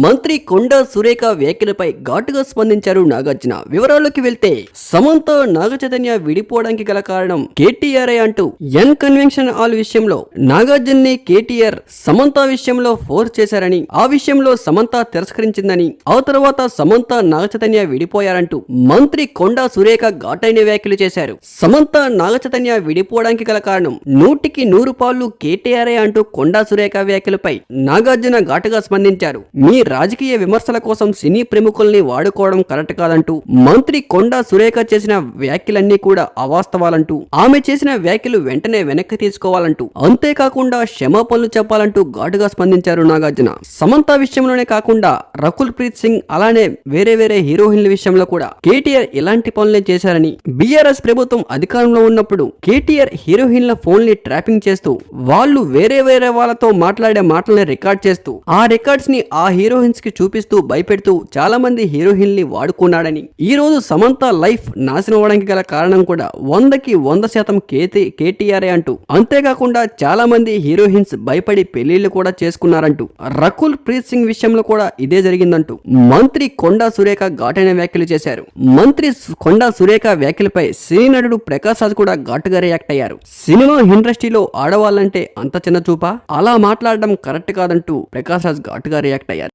మంత్రి కొండా సురేఖ వ్యాఖ్యలపై ఘాటుగా స్పందించారు నాగార్జున. వివరాల్లోకి వెళ్తే సమంత నాగచైతన్య విడిపోవడానికి గల కారణం కేటీఆర్ అంటూ ఎన్ కన్వెన్షన్ హాల్ విషయంలో నాగార్జున్ని కేటీఆర్ సమంత విషయంలో ఫోర్స్ చేశారని, ఆ విషయంలో సమంత తిరస్కరించిందని, ఆ తర్వాత సమంత నాగచైతన్య విడిపోయారంటూ మంత్రి కొండా సురేఖ ఘాటైన వ్యాఖ్యలు చేశారు. సమంత నాగచైతన్య విడిపోవడానికి గల కారణం 100కి 100 పాళ్ళు కేటీఆర్ అంటూ కొండా సురేఖ వ్యాఖ్యలపై నాగార్జున ఘాటుగా స్పందించారు. మీ రాజకీయ విమర్శల కోసం సినీ ప్రముఖుల్ని వాడుకోవడం కరెక్ట్ కాదంటూ, మంత్రి కొండా సురేఖ చేసిన వ్యాఖ్యలన్నీ కూడా అవాస్తవాలంటూ, ఆమె చేసిన వ్యాఖ్యలు వెంటనే వెనక్కి తీసుకోవాలంటూ, అంతేకాకుండా క్షమాపణలు చెప్పాలంటూ ఘాటుగా స్పందించారు నాగార్జున. సమంత విషయంలోనే కాకుండా రకుల్ ప్రీత్ సింగ్ అలానే వేరే హీరోయిన్ల విషయంలో కూడా కేటీఆర్ ఇలాంటి పనులే చేశారని, బీఆర్ఎస్ ప్రభుత్వం అధికారంలో ఉన్నప్పుడు కేటీఆర్ హీరోయిన్ల ఫోన్లు ట్రాపింగ్ చేస్తూ వాళ్ళు వేరే వాళ్ళతో మాట్లాడే మాటల్ని రికార్డ్ చేస్తూ ఆ రికార్డ్స్ ని ఆ హీరోయిన్స్ కి చూపిస్తూ భయపెడుతూ చాలా మంది హీరోయిన్లు వాడుకున్నాడని, ఈ రోజు సమంత లైఫ్ నాశనం అవడానికి గల కారణం కూడా 100% కేటీఆర్ అంటూ, అంతేకాకుండా చాలా మంది హీరోయిన్స్ భయపడి పెళ్లిళ్లు కూడా చేసుకున్నారంటూ, రకుల్ ప్రీత్ సింగ్ విషయంలో కూడా ఇదే జరిగిందంటూ మంత్రి కొండా సురేఖ ఘాటైన వ్యాఖ్యలు చేశారు. మంత్రి కొండా సురేఖ వ్యాఖ్యలపై సినీ నటుడు ప్రకాష్ రాజ్ కూడా ఘాటుగా రియాక్ట్ అయ్యారు. సినిమా ఇండస్ట్రీలో ఆడవాళ్ళంటే అంత చిన్న చూపా, అలా మాట్లాడడం కరెక్ట్ కాదంటూ ప్రకాష్ రాజ్ ఘాటుగా రియాక్ట్ అయ్యారు.